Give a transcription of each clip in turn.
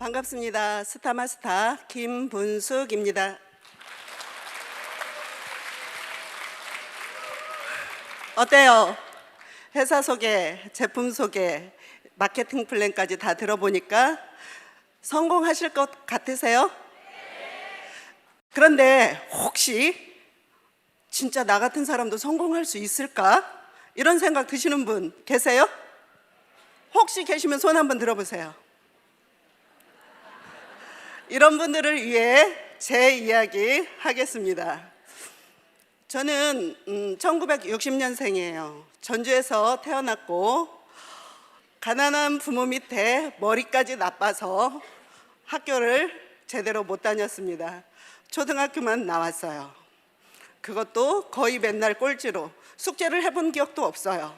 반갑습니다. 스타마스타 김분숙입니다. 어때요? 회사 소개, 제품 소개, 마케팅 플랜까지 다 들어보니까 성공하실 것 같으세요? 그런데 혹시 진짜 나 같은 사람도 성공할 수 있을까? 이런 생각 드시는 분 계세요? 혹시 계시면 손 한번 들어보세요. 이런 분들을 위해 제 이야기 하겠습니다. 저는 1960년생이에요. 전주에서 태어났고 가난한 부모 밑에 머리까지 나빠서 학교를 제대로 못 다녔습니다. 초등학교만 나왔어요. 그것도 거의 맨날 꼴찌로 숙제를 해본 기억도 없어요.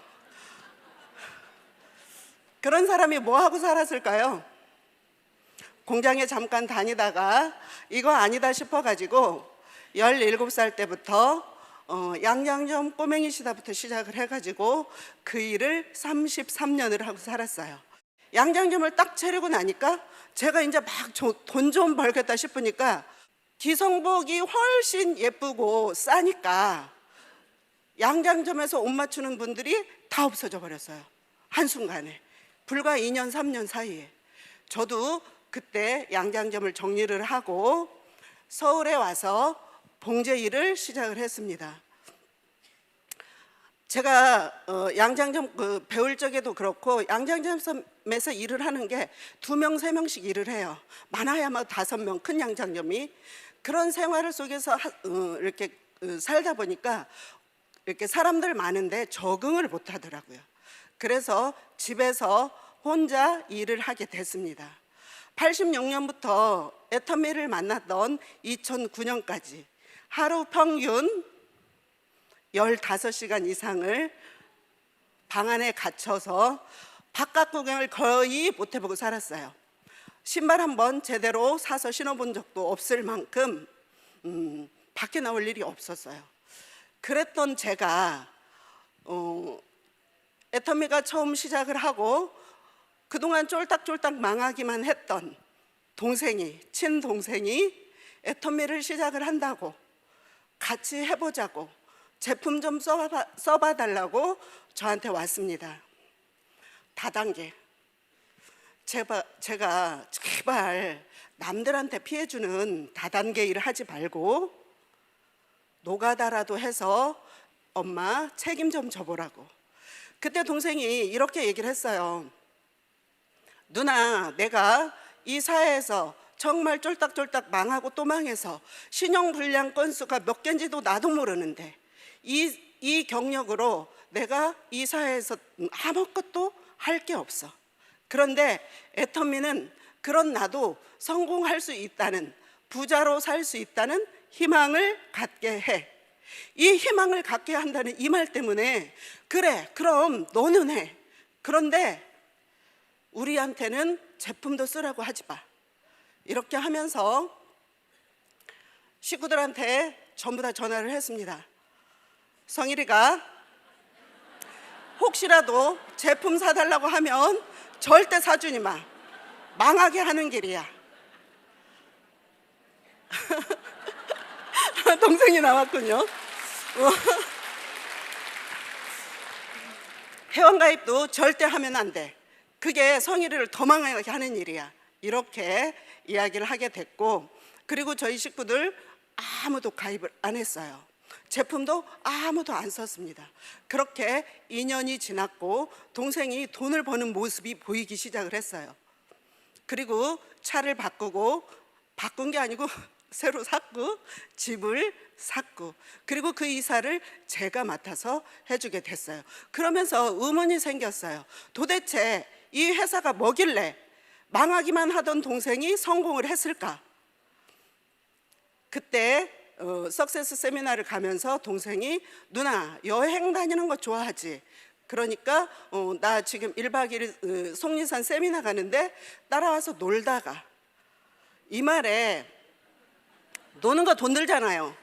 그런 사람이 뭐 하고 살았을까요? 공장에 잠깐 다니다가 이거 아니다 싶어가지고 17살 때부터 양장점 꼬맹이 시다부터 시작을 해가지고 그 일을 33년을 하고 살았어요. 양장점을 딱 차리고 나니까 제가 이제 막 돈 좀 벌겠다 싶으니까 기성복이 훨씬 예쁘고 싸니까 양장점에서 옷 맞추는 분들이 다 없어져 버렸어요. 한순간에. 불과 2년 3년 사이에. 저도 그때 양장점을 정리를 하고 서울에 와서 봉제 일을 시작을 했습니다. 제가 양장점 배울 적에도 그렇고 양장점에서 일을 하는 게 2명, 3명씩 일을 해요. 많아야 뭐 5명, 큰 양장점이. 그런 생활 속에서 이렇게 살다 보니까 이렇게 사람들 많은데 적응을 못 하더라고요. 그래서 집에서 혼자 일을 하게 됐습니다. 86년부터 애터미를 만났던 2009년까지 하루 평균 15시간 이상을 방 안에 갇혀서 바깥 구경을 거의 못 해보고 살았어요. 신발 한번 제대로 사서 신어본 적도 없을 만큼 밖에 나올 일이 없었어요. 그랬던 제가 애터미가 처음 시작을 하고 그동안 쫄딱쫄딱 망하기만 했던 친동생이 애터미를 시작을 한다고 같이 해보자고 제품 좀 써봐 달라고 저한테 왔습니다. 다단계. 제가 제발 남들한테 피해주는 다단계 일을 하지 말고 노가다라도 해서 엄마 책임 좀 져보라고. 그때 동생이 이렇게 얘기를 했어요. 누나, 내가 이 사회에서 정말 쫄딱쫄딱 망하고 또 망해서 신용불량 건수가 몇 개인지도 나도 모르는데 이 경력으로 내가 이 사회에서 아무것도 할 게 없어. 그런데 애터미는 그런 나도 성공할 수 있다는, 부자로 살 수 있다는 희망을 갖게 해. 이 희망을 갖게 한다는 이 말 때문에 그래, 그럼 너는 해. 그런데 우리한테는 제품도 쓰라고 하지 마. 이렇게 하면서 식구들한테 전부 다 전화를 했습니다. 성일이가 혹시라도 제품 사달라고 하면 절대 사주니 마. 망하게 하는 길이야. 동생이 나왔군요. 회원가입도 절대 하면 안 돼. 그게 성일이를 더 망하게 하는 일이야. 이렇게 이야기를 하게 됐고, 그리고 저희 식구들 아무도 가입을 안 했어요. 제품도 아무도 안 썼습니다. 그렇게 2년이 지났고 동생이 돈을 버는 모습이 보이기 시작을 했어요. 그리고 차를 바꾼 게 아니고 새로 샀고 집을 샀고, 그리고 그 이사를 제가 맡아서 해주게 됐어요. 그러면서 의문이 생겼어요. 도대체 이 회사가 뭐길래 망하기만 하던 동생이 성공을 했을까? 그때 석세스 세미나를 가면서 동생이 누나 여행 다니는 거 좋아하지? 그러니까 나 지금 1박 2일 속리산 세미나 가는데 따라와서 놀다가, 이 말에 노는 거 돈 들잖아요.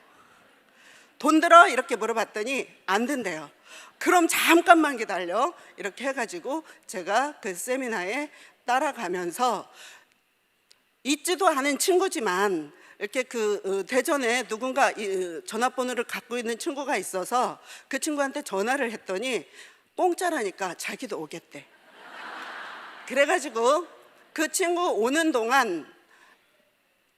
돈 들어? 이렇게 물어봤더니 안 된대요. 그럼 잠깐만 기다려. 이렇게 해가지고 제가 그 세미나에 따라가면서 있지도 않은 친구지만 이렇게 대전에 누군가 전화번호를 갖고 있는 친구가 있어서 그 친구한테 전화를 했더니 공짜라니까 자기도 오겠대. 그래가지고 그 친구 오는 동안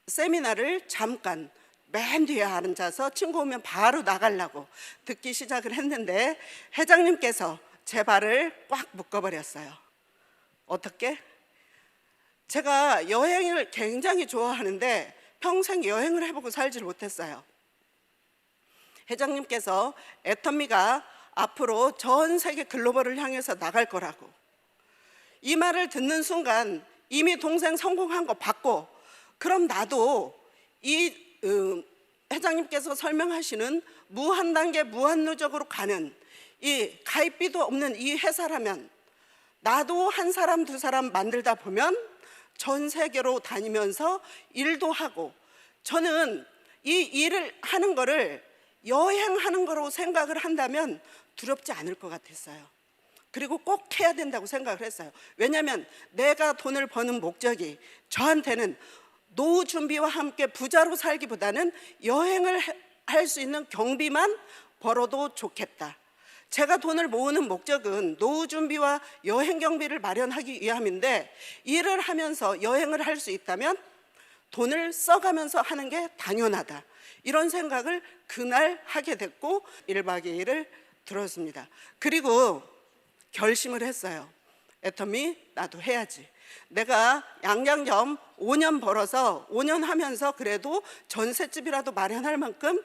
세미나를 잠깐 맨 뒤에 앉아서 친구 오면 바로 나가려고 듣기 시작을 했는데 회장님께서 제 발을 꽉 묶어버렸어요. 어떻게? 제가 여행을 굉장히 좋아하는데 평생 여행을 해보고 살지를 못했어요. 회장님께서 애터미가 앞으로 전 세계 글로벌을 향해서 나갈 거라고, 이 말을 듣는 순간 이미 동생 성공한 거 봤고, 그럼 나도 이 회장님께서 설명하시는 무한 단계 무한 누적으로 가는 이 가입비도 없는 이 회사라면 나도 한 사람 두 사람 만들다 보면 전 세계로 다니면서 일도 하고, 저는 이 일을 하는 거를 여행하는 거로 생각을 한다면 두렵지 않을 것 같았어요. 그리고 꼭 해야 된다고 생각을 했어요. 왜냐하면 내가 돈을 버는 목적이 저한테는 노후 준비와 함께 부자로 살기보다는 여행을 할 수 있는 경비만 벌어도 좋겠다. 제가 돈을 모으는 목적은 노후 준비와 여행 경비를 마련하기 위함인데, 일을 하면서 여행을 할 수 있다면 돈을 써가면서 하는 게 당연하다, 이런 생각을 그날 하게 됐고 1박 2일을 들었습니다. 그리고 결심을 했어요. 애터미 나도 해야지. 내가 양장점 5년 벌어서 5년 하면서 그래도 전셋집이라도 마련할 만큼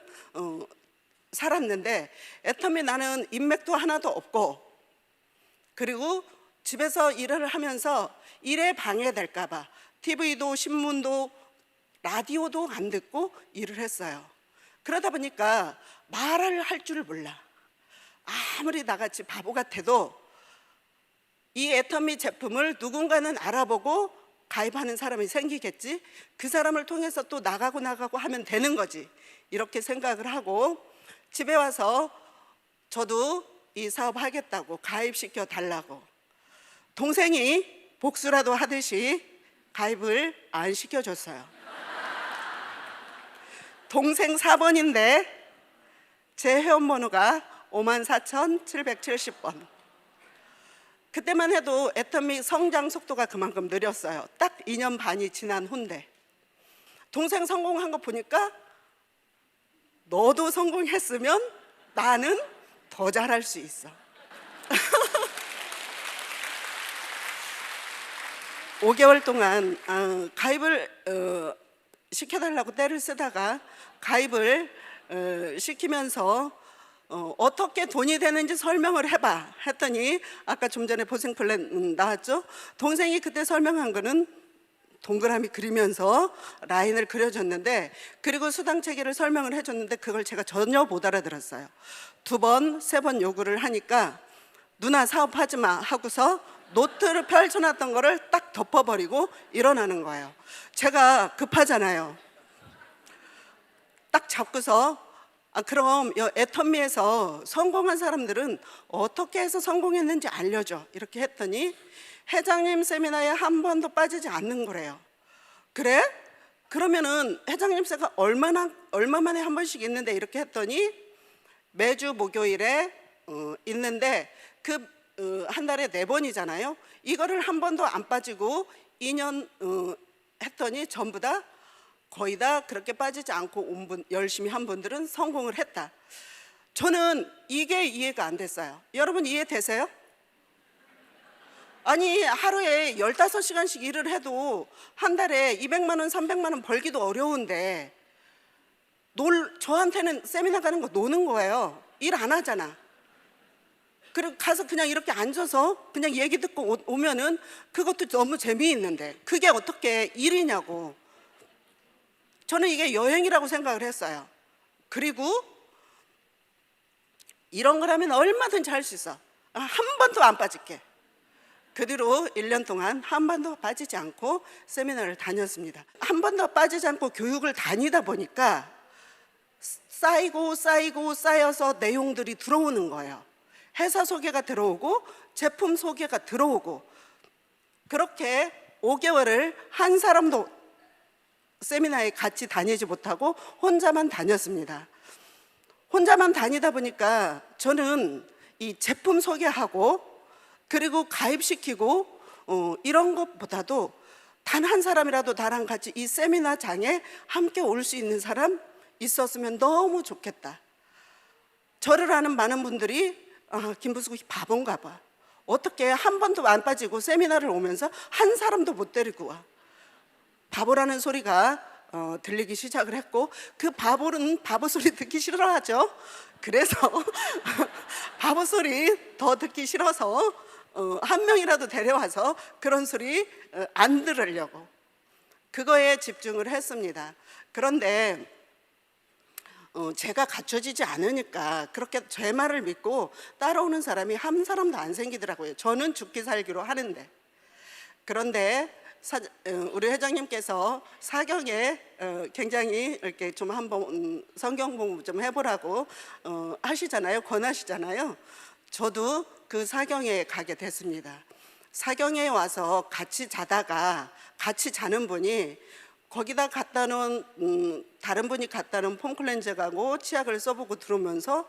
살았는데, 애터미 나는 인맥도 하나도 없고, 그리고 집에서 일을 하면서 일에 방해될까 봐 TV도 신문도 라디오도 안 듣고 일을 했어요. 그러다 보니까 말을 할 줄을 몰라. 아무리 나같이 바보 같아도 이 애터미 제품을 누군가는 알아보고 가입하는 사람이 생기겠지, 그 사람을 통해서 또 나가고 하면 되는 거지, 이렇게 생각을 하고 집에 와서 저도 이 사업 하겠다고 가입시켜 달라고, 동생이 복수라도 하듯이 가입을 안 시켜줬어요. 동생 4번인데 제 회원번호가 54,770번. 그때만 해도 애터미 성장 속도가 그만큼 느렸어요. 딱 2년 반이 지난 후인데 동생 성공한 거 보니까 너도 성공했으면 나는 더 잘할 수 있어. 5개월 동안 가입을 시켜달라고 떼를 쓰다가 가입을 시키면서 어떻게 돈이 되는지 설명을 해봐 했더니, 아까 좀 전에 보생 플랜 나왔죠? 동생이 그때 설명한 거는 동그라미 그리면서 라인을 그려줬는데, 그리고 수당 체계를 설명을 해줬는데 그걸 제가 전혀 못 알아들었어요. 2번, 3번 요구를 하니까 누나 사업하지 마 하고서 노트를 펼쳐놨던 거를 딱 덮어버리고 일어나는 거예요. 제가 급하잖아요. 딱 잡고서 그럼 애터미에서 성공한 사람들은 어떻게 해서 성공했는지 알려줘, 이렇게 했더니 회장님 세미나에 한 번도 빠지지 않는 거래요. 그래? 그러면은 회장님 세가 얼마 만에 한 번씩 있는데, 이렇게 했더니 매주 목요일에 있는데 한 달에 4번이잖아요. 이거를 한 번도 안 빠지고 2년 했더니 전부 다 거의 다 그렇게 빠지지 않고 온 분, 열심히 한 분들은 성공을 했다. 저는 이게 이해가 안 됐어요. 여러분 이해되세요? 아니 하루에 15시간씩 일을 해도 한 달에 200만 원, 300만 원 벌기도 어려운데 저한테는 세미나 가는 거 노는 거예요. 일 안 하잖아. 그리고 가서 그냥 이렇게 앉아서 그냥 얘기 듣고 오면은 그것도 너무 재미있는데 그게 어떻게 일이냐고. 저는 이게 여행이라고 생각을 했어요. 그리고 이런 거라면 얼마든지 할 수 있어. 한 번도 안 빠질게. 그 뒤로 1년 동안 한 번도 빠지지 않고 세미나를 다녔습니다. 한 번도 빠지지 않고 교육을 다니다 보니까 쌓여서 내용들이 들어오는 거예요. 회사 소개가 들어오고 제품 소개가 들어오고, 그렇게 5개월을 한 사람도 세미나에 같이 다니지 못하고 혼자만 다녔습니다. 혼자만 다니다 보니까 저는 이 제품 소개하고 그리고 가입시키고 이런 것보다도 단 한 사람이라도 나랑 같이 이 세미나장에 함께 올 수 있는 사람 있었으면 너무 좋겠다. 저를 아는 많은 분들이 김부숙이 바본가 봐. 어떻게 한 번도 안 빠지고 세미나를 오면서 한 사람도 못 데리고 와. 바보라는 소리가 들리기 시작을 했고, 그 바보는 바보 소리 듣기 싫어하죠. 그래서 바보 소리 더 듣기 싫어서 한 명이라도 데려와서 그런 소리 안 들으려고 그거에 집중을 했습니다. 그런데 제가 갖춰지지 않으니까 그렇게 제 말을 믿고 따라오는 사람이 한 사람도 안 생기더라고요. 저는 죽기 살기로 하는데. 그런데 우리 회장님께서 사경에 굉장히 이렇게 좀 한번 성경 공부 좀 해보라고 하시잖아요. 권하시잖아요. 저도 그 사경에 가게 됐습니다. 사경에 와서 같이 자다가 같이 자는 분이 거기다 갖다 놓은 다른 분이 갖다 놓은 폼클렌저하고 치약을 써보고 들어오면서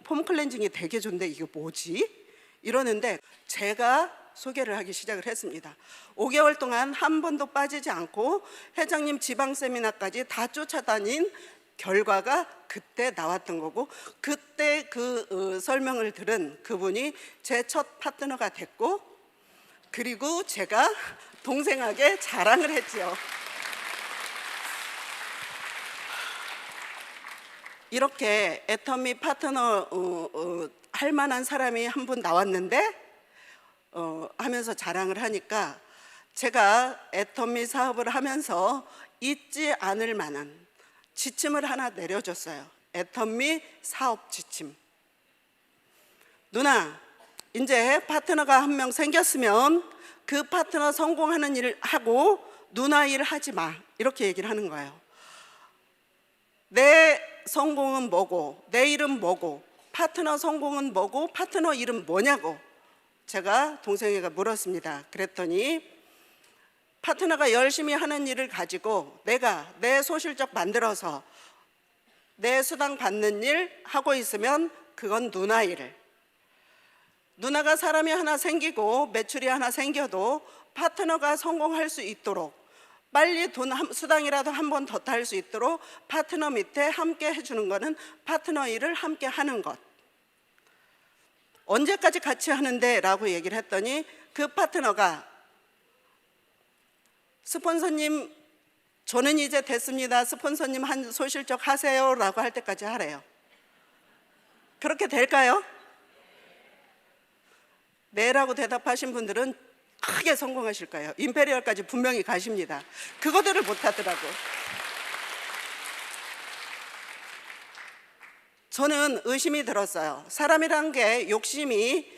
폼클렌징이 되게 좋은데 이게 뭐지? 이러는데 제가 소개를 하기 시작을 했습니다. 5개월 동안 한 번도 빠지지 않고 회장님 지방 세미나까지 다 쫓아다닌 결과가 그때 나왔던 거고, 그때 그 설명을 들은 그분이 제 첫 파트너가 됐고, 그리고 제가 동생에게 자랑을 했지요. 이렇게 애터미 파트너 할 만한 사람이 한 분 나왔는데 하면서 자랑을 하니까 제가 애터미 사업을 하면서 잊지 않을 만한 지침을 하나 내려줬어요. 애터미 사업 지침. 누나, 이제 파트너가 한 명 생겼으면 그 파트너 성공하는 일을 하고 누나 일 하지 마, 이렇게 얘기를 하는 거예요. 내 성공은 뭐고 내 일은 뭐고 파트너 성공은 뭐고 파트너 일은 뭐냐고 제가 동생에게 물었습니다. 그랬더니 파트너가 열심히 하는 일을 가지고 내가 내 소실적 만들어서 내 수당 받는 일 하고 있으면 그건 누나 일. 누나가 사람이 하나 생기고 매출이 하나 생겨도 파트너가 성공할 수 있도록 빨리 수당이라도 한 번 더 탈 수 있도록 파트너 밑에 함께 해주는 거는 파트너 일을 함께 하는 것. 언제까지 같이 하는데? 라고 얘기를 했더니 그 파트너가 스폰서님 저는 이제 됐습니다. 스폰서님 한 소실적 하세요 라고 할 때까지 하래요. 그렇게 될까요? 네라고 대답하신 분들은 크게 성공하실 거예요. 임페리얼까지 분명히 가십니다. 그거들을 못하더라고. 저는 의심이 들었어요. 사람이란 게 욕심이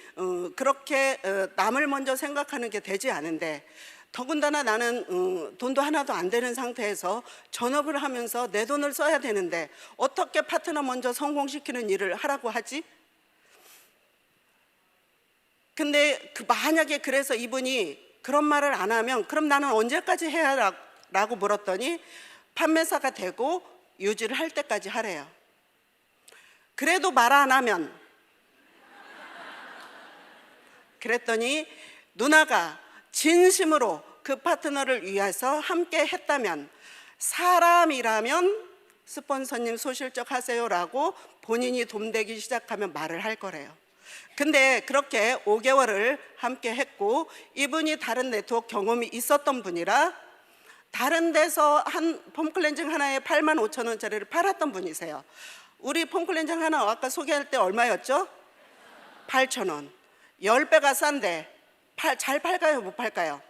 그렇게 남을 먼저 생각하는 게 되지 않은데, 더군다나 나는 돈도 하나도 안 되는 상태에서 전업을 하면서 내 돈을 써야 되는데 어떻게 파트너 먼저 성공시키는 일을 하라고 하지? 근데 만약에 그래서 이분이 그런 말을 안 하면 그럼 나는 언제까지 해야 라고 물었더니 판매사가 되고 유지를 할 때까지 하래요. 그래도 말 안 하면, 그랬더니 누나가 진심으로 그 파트너를 위해서 함께 했다면, 사람이라면 스폰서님 소실적 하세요라고 본인이 돈 대기 시작하면 말을 할 거래요. 근데 그렇게 5개월을 함께 했고, 이분이 다른 네트워크 경험이 있었던 분이라 다른 데서 한 폼클렌징 하나에 85,000원짜리를 팔았던 분이세요. 우리 폼클렌징 하나 아까 소개할 때 얼마였죠? 8,000원. 10배가 싼데 잘 팔까요? 못 팔까요?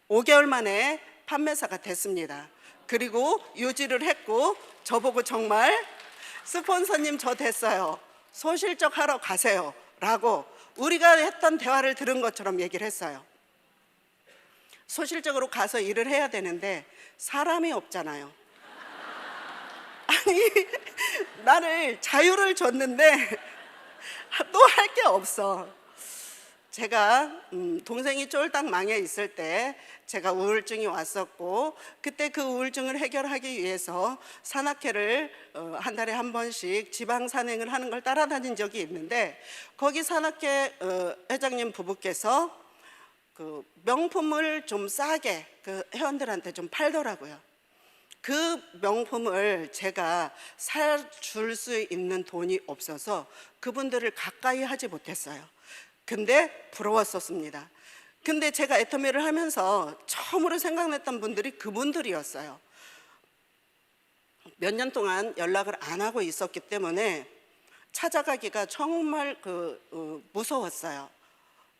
5개월 만에 판매사가 됐습니다. 그리고 유지를 했고 저보고 정말 스폰서님 저 됐어요. 소실적 하러 가세요 라고 우리가 했던 대화를 들은 것처럼 얘기를 했어요. 소실적으로 가서 일을 해야 되는데 사람이 없잖아요. 아니 나를 자유를 줬는데 또 할 게 없어. 제가 동생이 쫄딱 망해 있을 때 제가 우울증이 왔었고, 그때 그 우울증을 해결하기 위해서 산악회를 한 달에 한 번씩 지방 산행을 하는 걸 따라다닌 적이 있는데, 거기 산악회 회장님 부부께서 그 명품을 좀 싸게 그 회원들한테 좀 팔더라고요. 그 명품을 제가 사줄 수 있는 돈이 없어서 그분들을 가까이 하지 못했어요. 근데 부러웠었습니다. 근데 제가 애터미를 하면서 처음으로 생각났던 분들이 그분들이었어요. 몇 년 동안 연락을 안 하고 있었기 때문에 찾아가기가 정말 무서웠어요.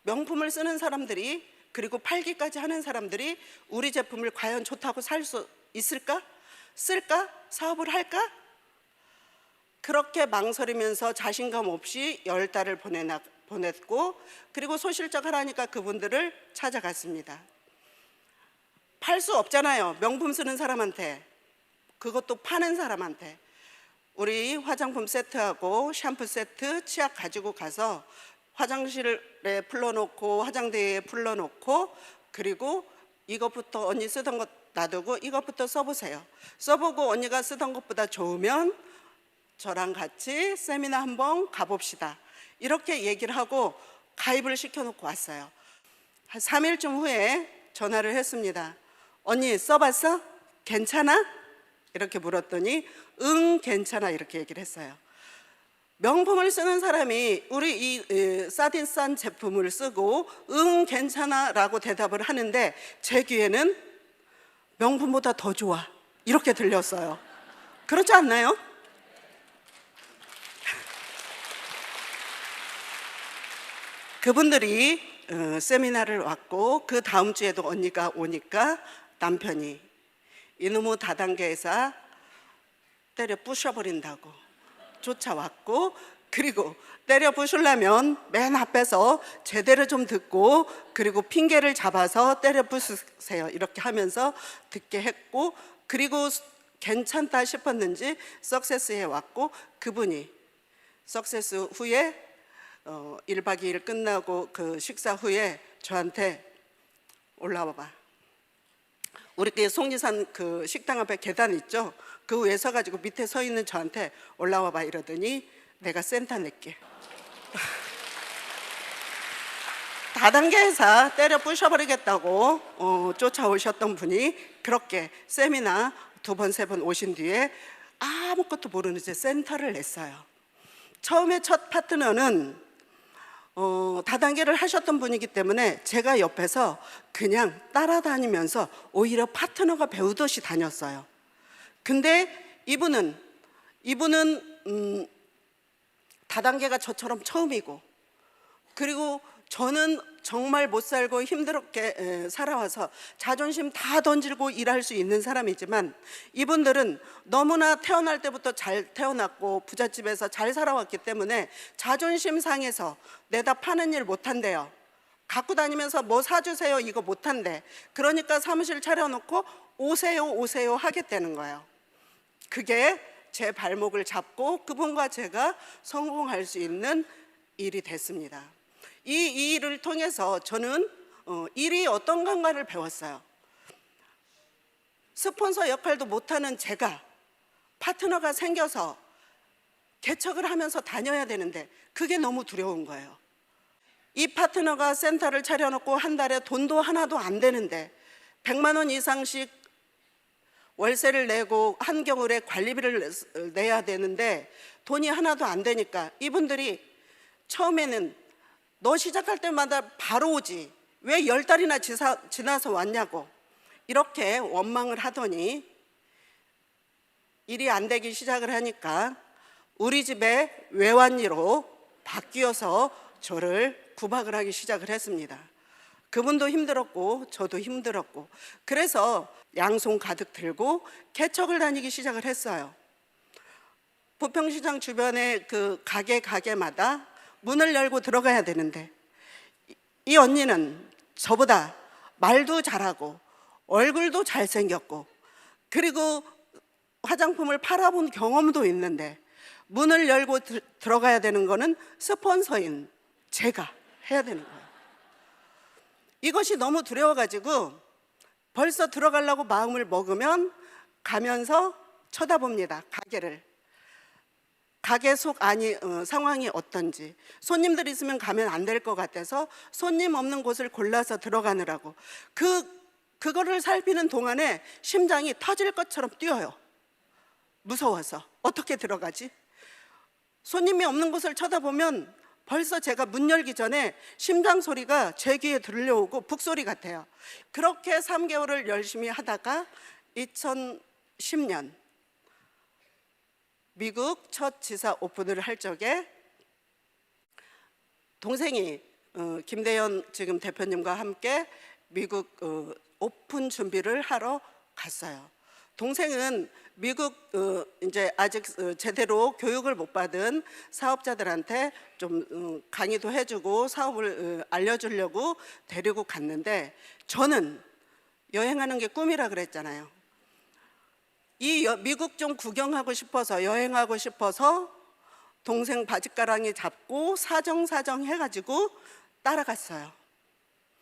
명품을 쓰는 사람들이, 그리고 팔기까지 하는 사람들이 우리 제품을 과연 좋다고 살 수 있을까? 쓸까? 사업을 할까? 그렇게 망설이면서 자신감 없이 10달을 보냈고, 그리고 소실적 하라니까 그분들을 찾아갔습니다. 팔 수 없잖아요. 명품 쓰는 사람한테, 그것도 파는 사람한테. 우리 화장품 세트하고 샴푸 세트, 치약 가지고 가서 화장실에 풀러놓고, 화장대에 풀러놓고, 그리고 이것부터 언니 쓰던 것 놔두고 이것부터 써보세요. 써보고 언니가 쓰던 것보다 좋으면 저랑 같이 세미나 한번 가봅시다. 이렇게 얘기를 하고 가입을 시켜놓고 왔어요. 한 3일쯤 후에 전화를 했습니다. 언니 써봤어? 괜찮아? 이렇게 물었더니 응 괜찮아 이렇게 얘기를 했어요. 명품을 쓰는 사람이 우리 이 사딘산 제품을 쓰고 응 괜찮아 라고 대답을 하는데, 제 귀에는 명품보다 더 좋아 이렇게 들렸어요. 그렇지 않나요? 그분들이 세미나를 왔고, 그 다음 주에도 언니가 오니까 남편이 이놈의 다단계 회사 때려 부셔버린다고 쫓아왔고, 그리고 때려 부수려면 맨 앞에서 제대로 좀 듣고, 그리고 핑계를 잡아서 때려 부수세요 이렇게 하면서 듣게 했고, 그리고 괜찮다 싶었는지 석세스에 왔고, 그분이 석세스 후에 1박 2일 끝나고 그 식사 후에 저한테 올라와 봐. 우리 속리산 그 식당 앞에 계단 있죠? 그 위에 서가지고 밑에 서 있는 저한테 올라와 봐 이러더니 내가 센터 낼게. 다단계 회사 때려 부셔버리겠다고 쫓아오셨던 분이 그렇게 세미나 2번, 3번 오신 뒤에 아무것도 모르는 채 센터를 냈어요. 처음에 첫 파트너는 다단계를 하셨던 분이기 때문에 제가 옆에서 그냥 따라다니면서 오히려 파트너가 배우듯이 다녔어요. 근데 이분은 다단계가 저처럼 처음이고, 그리고 저는 정말 못 살고 힘들게 살아와서 자존심 다 던지고 일할 수 있는 사람이지만, 이분들은 너무나 태어날 때부터 잘 태어났고 부잣집에서 잘 살아왔기 때문에 자존심 상해서 내다 파는 일 못한대요. 갖고 다니면서 뭐 사주세요 이거 못한대. 그러니까 사무실 차려놓고 오세요 오세요 하겠다는 거예요. 그게 제 발목을 잡고 그분과 제가 성공할 수 있는 일이 됐습니다. 이 일을 통해서 저는 일이 어떤 건가를 배웠어요. 스폰서 역할도 못하는 제가 파트너가 생겨서 개척을 하면서 다녀야 되는데 그게 너무 두려운 거예요. 이 파트너가 센터를 차려놓고 한 달에 돈도 하나도 안 되는데 100만 원 이상씩 월세를 내고 한 겨울에 관리비를 내야 되는데 돈이 하나도 안 되니까 이분들이 처음에는 너 시작할 때마다 바로 오지 왜 10달이나 지나서 왔냐고 이렇게 원망을 하더니 일이 안 되기 시작을 하니까 우리 집에 외환위로 바뀌어서 저를 구박을 하기 시작을 했습니다. 그분도 힘들었고 저도 힘들었고, 그래서 양손 가득 들고 개척을 다니기 시작을 했어요. 부평시장 주변의 그 가게마다 문을 열고 들어가야 되는데 이 언니는 저보다 말도 잘하고 얼굴도 잘생겼고 그리고 화장품을 팔아본 경험도 있는데 문을 열고 들어가야 되는 거는 스폰서인 제가 해야 되는 거예요. 이것이 너무 두려워가지고 벌써 들어가려고 마음을 먹으면 가면서 쳐다봅니다. 가게 속 안이 상황이 어떤지. 손님들 있으면 가면 안 될 것 같아서 손님 없는 곳을 골라서 들어가느라고 그거를 살피는 동안에 심장이 터질 것처럼 뛰어요. 무서워서 어떻게 들어가지? 손님이 없는 곳을 쳐다보면 벌써 제가 문 열기 전에 심장 소리가 제 귀에 들려오고 북소리 같아요. 그렇게 3개월을 열심히 하다가 2010년 미국 첫 지사 오픈을 할 적에 동생이 김대현 지금 대표님과 함께 미국 오픈 준비를 하러 갔어요. 동생은 미국 이제 아직 제대로 교육을 못 받은 사업자들한테 좀 강의도 해주고 사업을 알려주려고 데리고 갔는데, 저는 여행하는 게 꿈이라 그랬잖아요. 미국 좀 구경하고 싶어서, 여행하고 싶어서 동생 바짓가랑이 잡고 사정 해가지고 따라갔어요.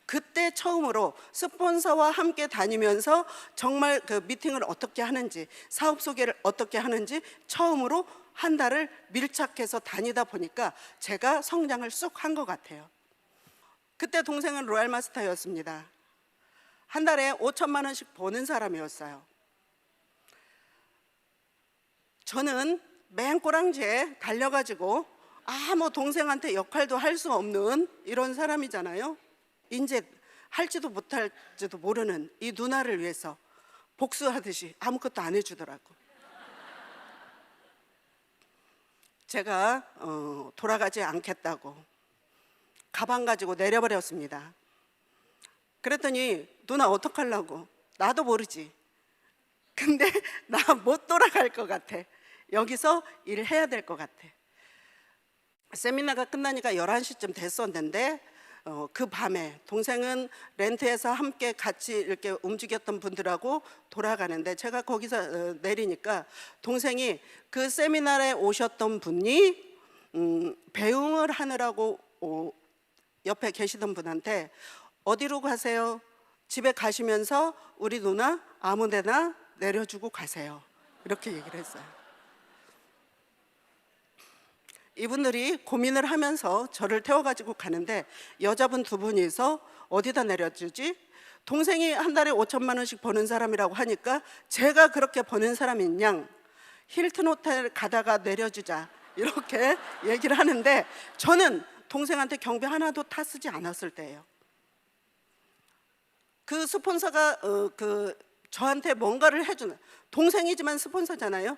그때 처음으로 스폰서와 함께 다니면서 정말 그 미팅을 어떻게 하는지, 사업 소개를 어떻게 하는지 처음으로 한 달을 밀착해서 다니다 보니까 제가 성장을 쑥 한 것 같아요. 그때 동생은 로얄 마스터였습니다. 한 달에 5천만 원씩 버는 사람이었어요. 저는 맹꼬랑지에 달려가지고 아무 동생한테 역할도 할 수 없는 이런 사람이잖아요. 이제 할지도 못할지도 모르는 이 누나를 위해서 복수하듯이 아무것도 안 해주더라고. 제가 돌아가지 않겠다고 가방 가지고 내려버렸습니다. 그랬더니 누나 어떡하려고? 나도 모르지. 근데 나 못 돌아갈 것 같아. 여기서 일해야 될 것 같아. 세미나가 끝나니까 11시쯤 됐었는데 그 밤에 동생은 렌트해서 함께 같이 이렇게 움직였던 분들하고 돌아가는데, 제가 거기서 내리니까 동생이 그 세미나에 오셨던 분이 배웅을 하느라고 옆에 계시던 분한테 어디로 가세요? 집에 가시면서 우리 누나 아무 데나 내려주고 가세요. 이렇게 얘기를 했어요. 이분들이 고민을 하면서 저를 태워가지고 가는데 여자분 2분이서 어디다 내려주지? 동생이 한 달에 5천만 원씩 버는 사람이라고 하니까 제가 그렇게 버는 사람인 양 힐튼 호텔 가다가 내려주자 이렇게 얘기를 하는데, 저는 동생한테 경비 하나도 타 쓰지 않았을 때예요. 그 스폰서가 저한테 뭔가를 해주는, 동생이지만 스폰서잖아요.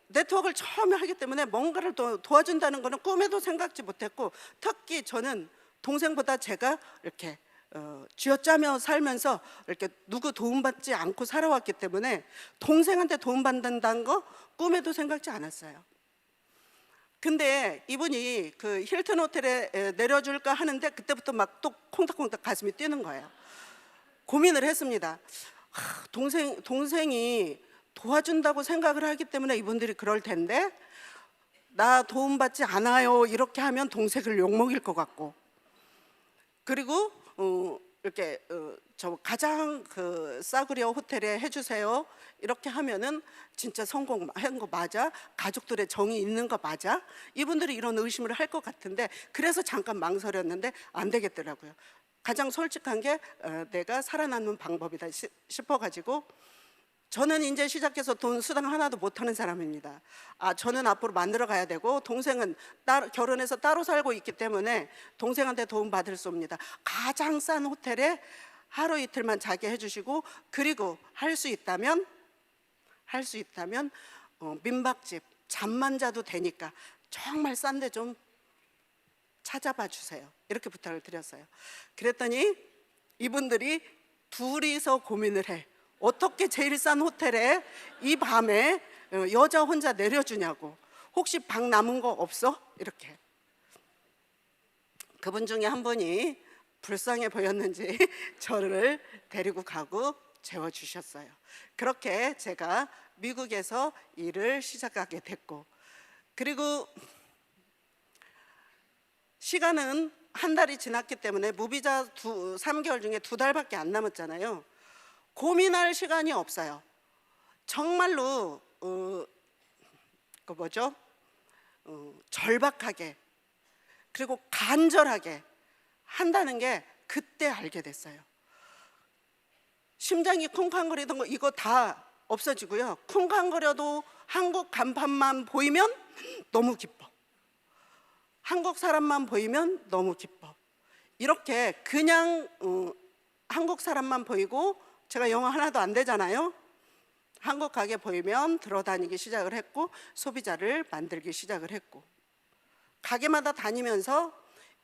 네트워크를 처음에 하기 때문에 뭔가를 도와준다는 거는 꿈에도 생각지 못했고, 특히 저는 동생보다 제가 이렇게 쥐어짜며 살면서 이렇게 누구 도움받지 않고 살아왔기 때문에 동생한테 도움받는다는 거 꿈에도 생각지 않았어요. 근데 이분이 그 힐튼 호텔에 내려줄까 하는데 그때부터 막 또 콩닥콩닥 가슴이 뛰는 거예요. 고민을 했습니다. 동생이 도와준다고 생각을 하기 때문에 이분들이 그럴 텐데, 나 도움받지 않아요 이렇게 하면 동생을 욕먹일 것 같고, 그리고 이렇게 저 가장 싸구려 호텔에 해주세요 이렇게 하면은 진짜 성공한 거 맞아? 가족들의 정이 있는 거 맞아? 이분들이 이런 의심을 할 것 같은데, 그래서 잠깐 망설였는데 안 되겠더라고요. 가장 솔직한 게 내가 살아남는 방법이다 싶어가지고, 저는 이제 시작해서 돈 수당 하나도 못하는 사람입니다. 저는 앞으로 만들어 가야 되고, 동생은 결혼해서 따로 살고 있기 때문에 동생한테 도움 받을 수 없습니다. 가장 싼 호텔에 하루 이틀만 자게 해주시고, 그리고 할 수 있다면 민박집 잠만 자도 되니까 정말 싼데 좀 찾아봐 주세요 이렇게 부탁을 드렸어요. 그랬더니 이분들이 둘이서 고민을 해. 어떻게 제일 싼 호텔에 이 밤에 여자 혼자 내려주냐고. 혹시 방 남은 거 없어? 이렇게. 그분 중에 한 분이 불쌍해 보였는지 저를 데리고 가고 재워주셨어요. 그렇게 제가 미국에서 일을 시작하게 됐고, 그리고 시간은 한 달이 지났기 때문에 무비자 3개월 중에 2달밖에 안 남았잖아요. 고민할 시간이 없어요. 정말로 절박하게 그리고 간절하게 한다는 게 그때 알게 됐어요. 심장이 쿵쾅거리던 거 이거 다 없어지고요. 쿵쾅거려도 한국 간판만 보이면 너무 기뻐. 한국 사람만 보이면 너무 기뻐. 이렇게 그냥 한국 사람만 보이고, 제가 영어 하나도 안 되잖아요. 한국 가게 보이면 들어다니기 시작을 했고, 소비자를 만들기 시작을 했고, 가게마다 다니면서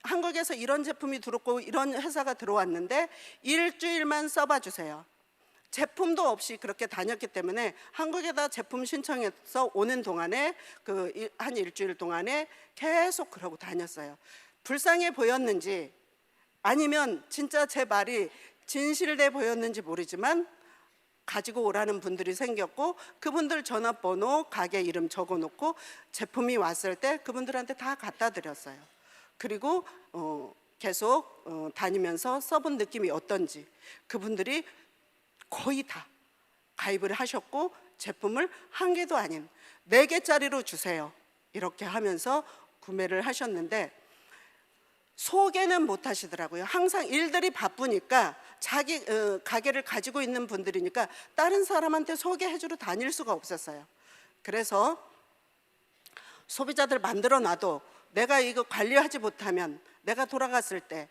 한국에서 이런 제품이 들어왔고 이런 회사가 들어왔는데 일주일만 써봐 주세요. 제품도 없이 그렇게 다녔기 때문에 한국에다 제품 신청해서 오는 동안에 한 일주일 동안에 계속 그러고 다녔어요. 불쌍해 보였는지 아니면 진짜 제 말이 진실돼 보였는지 모르지만 가지고 오라는 분들이 생겼고, 그분들 전화번호, 가게 이름 적어놓고 제품이 왔을 때 그분들한테 다 갖다 드렸어요. 그리고 계속 다니면서 써본 느낌이 어떤지 그분들이 거의 다 가입을 하셨고, 제품을 1개도 아닌 4개짜리로 주세요 이렇게 하면서 구매를 하셨는데, 소개는 못 하시더라고요. 항상 일들이 바쁘니까 자기 가게를 가지고 있는 분들이니까 다른 사람한테 소개해주러 다닐 수가 없었어요. 그래서 소비자들 만들어 놔도 내가 이거 관리하지 못하면 내가 돌아갔을 때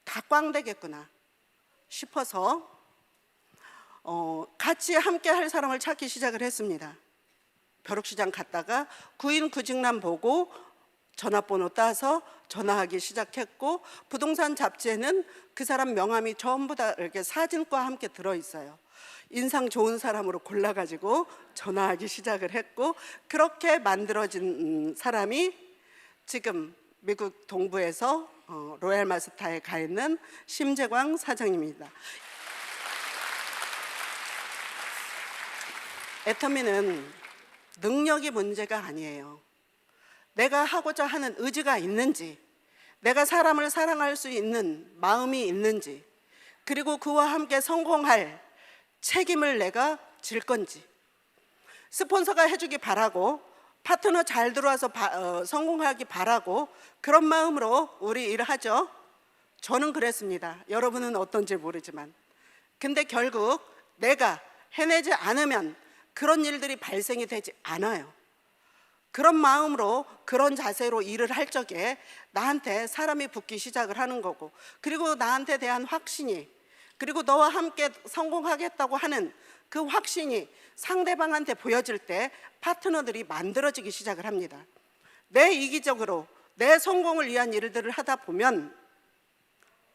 다 꽝되겠구나 싶어서 같이 함께 할 사람을 찾기 시작을 했습니다. 벼룩시장 갔다가 구인 구직란 보고 전화번호 따서 전화하기 시작했고, 부동산 잡지에는 그 사람 명함이 전부 다 이렇게 사진과 함께 들어있어요. 인상 좋은 사람으로 골라가지고 전화하기 시작을 했고, 그렇게 만들어진 사람이 지금 미국 동부에서 로얄 마스타에 가 있는 심재광 사장님입니다. 애터미는 능력이 문제가 아니에요. 내가 하고자 하는 의지가 있는지, 내가 사람을 사랑할 수 있는 마음이 있는지, 그리고 그와 함께 성공할 책임을 내가 질 건지, 스폰서가 해주기 바라고 파트너 잘 들어와서 성공하기 바라고 그런 마음으로 우리 일하죠. 저는 그랬습니다. 여러분은 어떤지 모르지만. 근데 결국 내가 해내지 않으면 그런 일들이 발생이 되지 않아요. 그런 마음으로, 그런 자세로 일을 할 적에 나한테 사람이 붙기 시작을 하는 거고, 그리고 나한테 대한 확신이, 그리고 너와 함께 성공하겠다고 하는 그 확신이 상대방한테 보여질 때 파트너들이 만들어지기 시작을 합니다. 내 이기적으로 내 성공을 위한 일들을 하다 보면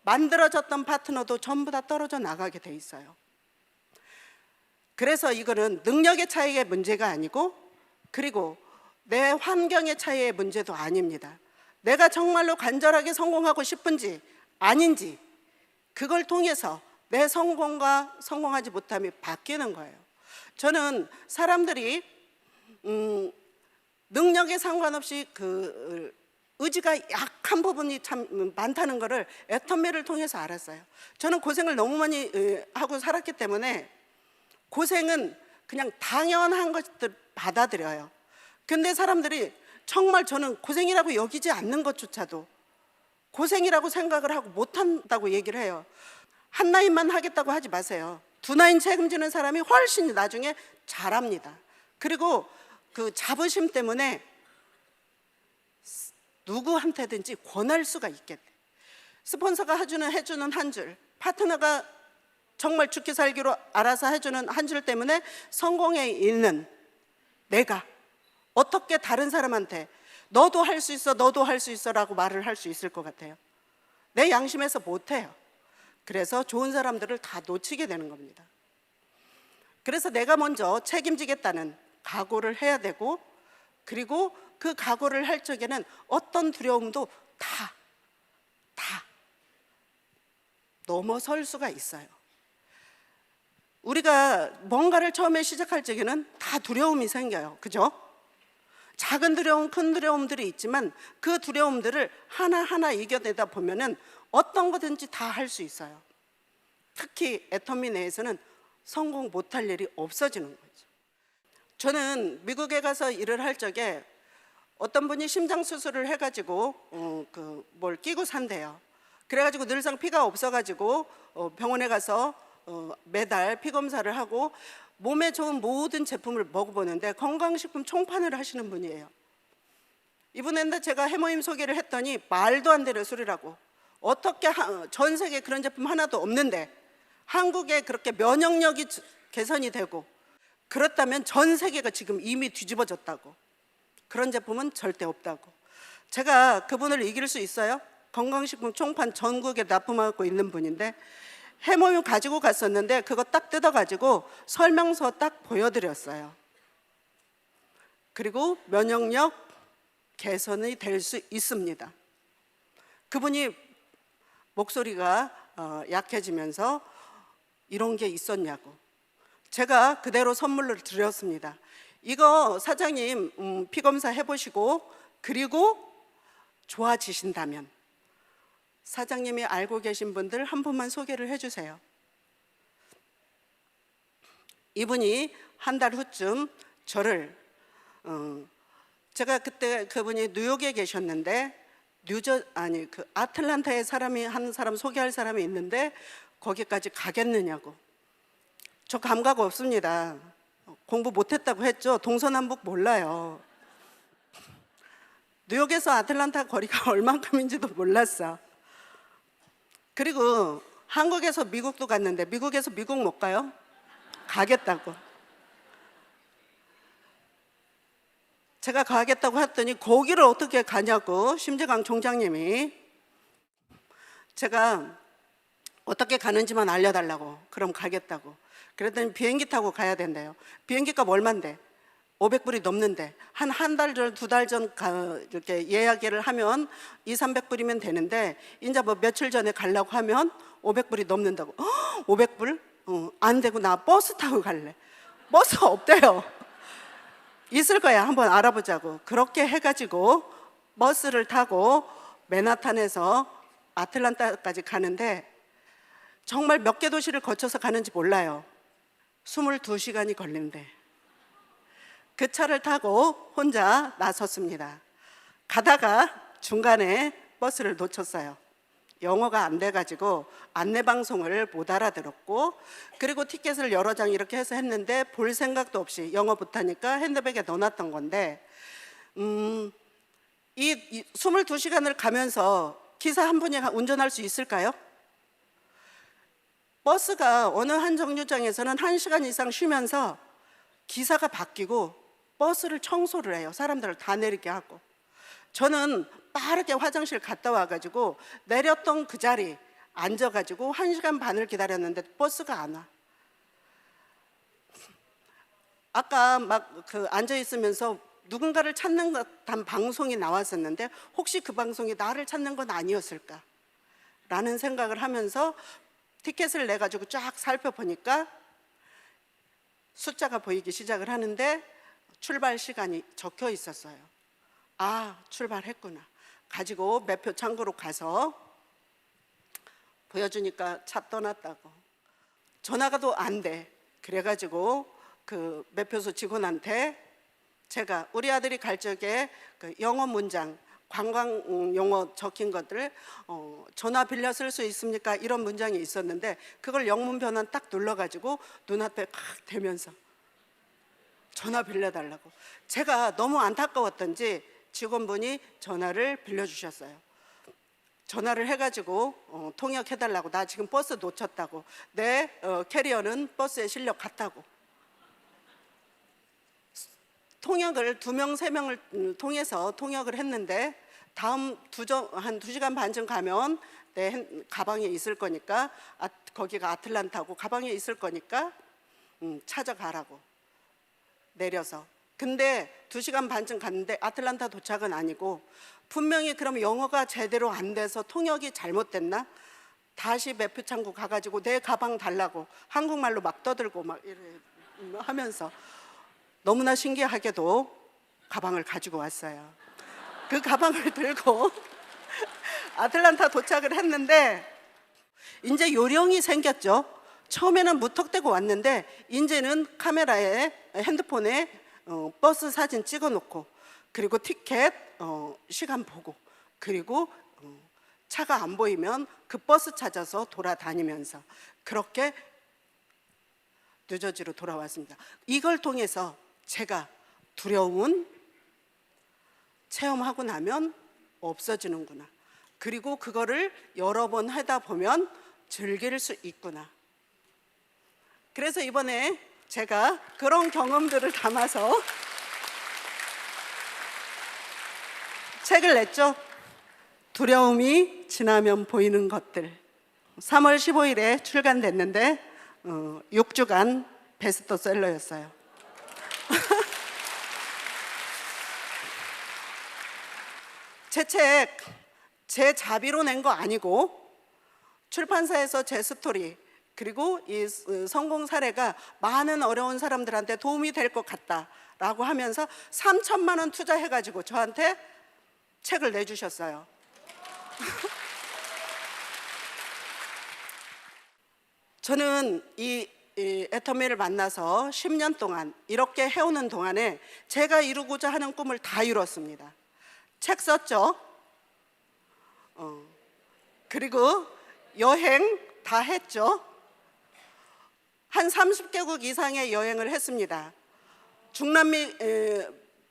만들어졌던 파트너도 전부 다 떨어져 나가게 돼 있어요. 그래서 이거는 능력의 차이의 문제가 아니고, 그리고 내 환경의 차이의 문제도 아닙니다. 내가 정말로 간절하게 성공하고 싶은지 아닌지, 그걸 통해서 내 성공과 성공하지 못함이 바뀌는 거예요. 저는 사람들이 능력에 상관없이 그 의지가 약한 부분이 참 많다는 것을 애터미를 통해서 알았어요. 저는 고생을 너무 많이 하고 살았기 때문에 고생은 그냥 당연한 것들 받아들여요. 근데 사람들이 정말 저는 고생이라고 여기지 않는 것조차도 고생이라고 생각을 하고 못한다고 얘기를 해요. 한 라인만 하겠다고 하지 마세요. 2라인 책임지는 사람이 훨씬 나중에 잘합니다. 그리고 그 자부심 때문에 누구한테든지 권할 수가 있겠대. 스폰서가 해주는 한 줄, 파트너가 정말 죽기 살기로 알아서 해주는 한 줄 때문에 성공에 있는 내가 어떻게 다른 사람한테 너도 할 수 있어, 너도 할 수 있어 라고 말을 할 수 있을 것 같아요? 내 양심에서 못해요. 그래서 좋은 사람들을 다 놓치게 되는 겁니다. 그래서 내가 먼저 책임지겠다는 각오를 해야 되고, 그리고 그 각오를 할 적에는 어떤 두려움도 다 넘어설 수가 있어요. 우리가 뭔가를 처음에 시작할 적에는 다 두려움이 생겨요. 그죠? 작은 두려움, 큰 두려움들이 있지만 그 두려움들을 하나하나 이겨내다 보면은 어떤 거든지 다 할 수 있어요. 특히 애터미 내에서는 성공 못할 일이 없어지는 거죠. 저는 미국에 가서 일을 할 적에 어떤 분이 심장 수술을 해가지고 뭘 끼고 산대요. 그래가지고 늘상 피가 없어가지고 병원에 가서 매달 피 검사를 하고 몸에 좋은 모든 제품을 먹어보는데 건강식품 총판을 하시는 분이에요. 이분한테 제가 해모임 소개를 했더니 말도 안 되는 소리라고, 어떻게 전 세계에 그런 제품 하나도 없는데 한국에 그렇게 면역력이 개선이 되고 그렇다면 전 세계가 지금 이미 뒤집어졌다고, 그런 제품은 절대 없다고. 제가 그분을 이길 수 있어요? 건강식품 총판 전국에 납품하고 있는 분인데 해모임 가지고 갔었는데 그거 딱 뜯어가지고 설명서 딱 보여드렸어요. 그리고 면역력 개선이 될 수 있습니다. 그분이 목소리가 약해지면서 이런 게 있었냐고, 제가 그대로 선물로 드렸습니다. 이거 사장님 피검사 해보시고 그리고 좋아지신다면 사장님이 알고 계신 분들 한 분만 소개를 해주세요. 이분이 한 달 후쯤 저를 제가 그때 그분이 뉴욕에 계셨는데 아틀란타에 한 사람 소개할 사람이 있는데 거기까지 가겠느냐고. 저 감각 없습니다. 공부 못했다고 했죠. 동서남북 몰라요. 뉴욕에서 아틀란타 거리가 얼만큼인지도 몰랐어. 그리고 한국에서 미국도 갔는데 미국에서 미국 못 가요? 가겠다고. 제가 가겠다고 했더니 거기를 어떻게 가냐고 심재강 총장님이, 제가 어떻게 가는지만 알려달라고. 그럼 가겠다고. 그랬더니 비행기 타고 가야 된대요. 비행기값 얼만데? 500불이 넘는데 한 달 전, 두 달 전 이렇게 예약을 하면 200~300불이면 되는데 이제 뭐 며칠 전에 가려고 하면 500불이 넘는다고. 500불? 안 되고 나 버스 타고 갈래. 버스 없대요. 있을 거야. 한번 알아보자고. 그렇게 해가지고 버스를 타고 맨하탄에서 아틀란타까지 가는데 정말 몇 개 도시를 거쳐서 가는지 몰라요. 22시간이 걸린대. 그 차를 타고 혼자 나섰습니다. 가다가 중간에 버스를 놓쳤어요. 영어가 안 돼가지고 안내방송을 못 알아들었고, 그리고 티켓을 여러 장 이렇게 해서 했는데 볼 생각도 없이 영어 못하니까 핸드백에 넣어놨던 건데, 이 22시간을 가면서 기사 한 분이 운전할 수 있을까요? 버스가 어느 한 정류장에서는 1시간 이상 쉬면서 기사가 바뀌고 버스를 청소를 해요. 사람들을 다 내리게 하고. 저는 빠르게 화장실 갔다 와가지고 내렸던 그 자리 앉아가지고 1시간 반을 기다렸는데 버스가 안 와. 아까 막 앉아 있으면서 누군가를 찾는 듯한 방송이 나왔었는데 혹시 그 방송이 나를 찾는 건 아니었을까 라는 생각을 하면서 티켓을 내가지고 쫙 살펴보니까 숫자가 보이기 시작을 하는데 출발 시간이 적혀 있었어요. 아, 출발했구나. 가지고 매표 창고로 가서 보여주니까 차 떠났다고. 전화가 또 안 돼. 그래가지고 그 매표소 직원한테 제가 우리 아들이 갈 적에 그 영어 문장, 관광 용어 적힌 것들을 전화 빌려 쓸 수 있습니까? 이런 문장이 있었는데 그걸 영문 변환 딱 눌러가지고 눈앞에 팍 대면서 전화 빌려달라고. 제가 너무 안타까웠던지 직원분이 전화를 빌려주셨어요. 전화를 해가지고 통역해달라고. 나 지금 버스 놓쳤다고. 내 캐리어는 버스에 실려 갔다고. 통역을 2명, 3명을 통해서 통역을 했는데 다음 한 2시간 반쯤 가면 내 가방에 있을 거니까 거기가 아틀란타고 가방에 있을 거니까 찾아가라고. 내려서. 근데 2시간 반쯤 갔는데 아틀란타 도착은 아니고 분명히 그럼 영어가 제대로 안 돼서 통역이 잘못됐나? 다시 매표 창고 가가지고 내 가방 달라고 한국말로 막 떠들고 막 이래 하면서 너무나 신기하게도 가방을 가지고 왔어요. 그 가방을 들고 아틀란타 도착을 했는데 이제 요령이 생겼죠. 처음에는 무턱대고 왔는데 이제는 카메라에 핸드폰에 버스 사진 찍어놓고 그리고 티켓 시간 보고 그리고 차가 안 보이면 그 버스 찾아서 돌아다니면서 그렇게 뉴저지로 돌아왔습니다. 이걸 통해서 제가 두려움은 체험하고 나면 없어지는구나. 그리고 그거를 여러 번 하다 보면 즐길 수 있구나. 그래서 이번에 제가 그런 경험들을 담아서 책을 냈죠. 두려움이 지나면 보이는 것들. 3월 15일에 출간됐는데 6주간 베스트셀러였어요. 제 책 제 자비로 낸 거 아니고 출판사에서 제 스토리 그리고 이 성공 사례가 많은 어려운 사람들한테 도움이 될 것 같다라고 하면서 3천만 원 투자해가지고 저한테 책을 내주셨어요. 저는 이 애터미를 만나서 10년 동안 이렇게 해오는 동안에 제가 이루고자 하는 꿈을 다 이뤘습니다. 책 썼죠. 그리고 여행 다 했죠. 한 30개국 이상의 여행을 했습니다. 중남미,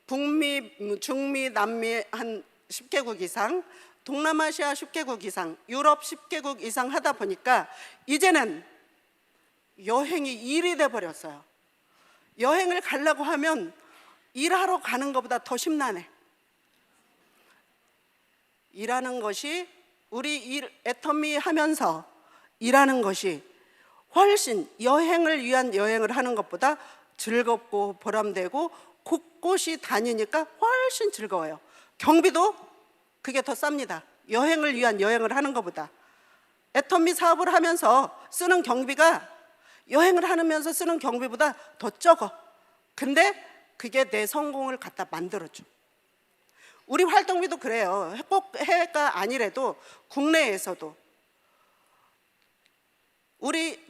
북미, 중미, 남미 한 10개국 이상, 동남아시아 10개국 이상, 유럽 10개국 이상 하다 보니까 이제는 여행이 일이 돼버렸어요. 여행을 가려고 하면 일하러 가는 것보다 더 심란해. 일하는 것이 우리 애터미 하면서 일하는 것이 훨씬 여행을 위한 여행을 하는 것보다 즐겁고 보람되고 곳곳이 다니니까 훨씬 즐거워요. 경비도 그게 더 쌉니다. 여행을 위한 여행을 하는 것보다. 애터미 사업을 하면서 쓰는 경비가 여행을 하면서 쓰는 경비보다 더 적어. 근데 그게 내 성공을 갖다 만들어줘. 우리 활동비도 그래요. 꼭 해외가 아니래도 국내에서도. 우리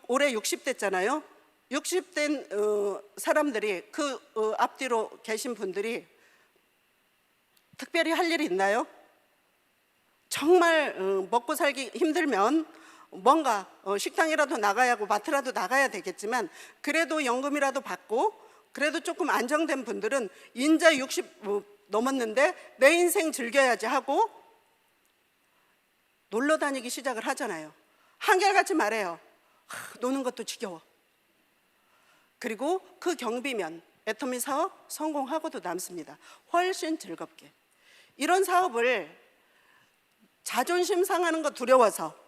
올해 60대잖아요. 60대 사람들이 그 앞뒤로 계신 분들이 특별히 할 일이 있나요? 정말 먹고 살기 힘들면 뭔가 식당이라도 나가야 하고 마트라도 나가야 되겠지만 그래도 연금이라도 받고 그래도 조금 안정된 분들은 인자 60 넘었는데 내 인생 즐겨야지 하고 놀러 다니기 시작을 하잖아요. 한결같이 말해요. 노는 것도 지겨워. 그리고 그 경비면 애터미 사업 성공하고도 남습니다. 훨씬 즐겁게. 이런 사업을 자존심 상하는 거 두려워서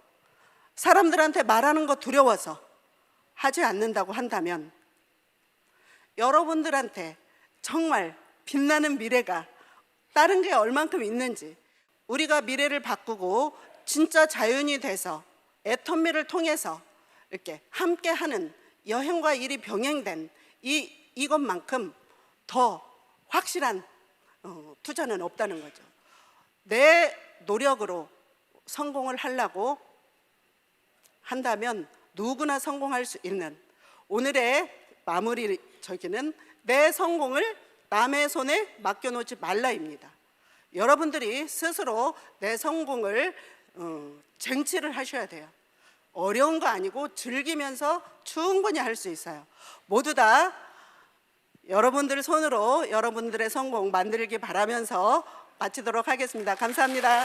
사람들한테 말하는 거 두려워서 하지 않는다고 한다면 여러분들한테 정말 빛나는 미래가 다른 게 얼만큼 있는지 우리가 미래를 바꾸고 진짜 자연이 돼서 애터미를 통해서 이렇게 함께하는 여행과 일이 병행된 이것만큼 더 확실한 투자는 없다는 거죠. 내 노력으로 성공을 하려고 한다면 누구나 성공할 수 있는 오늘의 마무리 저기는 내 성공을 남의 손에 맡겨놓지 말라입니다. 여러분들이 스스로 내 성공을 쟁취를 하셔야 돼요. 어려운 거 아니고 즐기면서 충분히 할 수 있어요. 모두 다 여러분들 손으로 여러분들의 성공 만들기 바라면서 마치도록 하겠습니다. 감사합니다.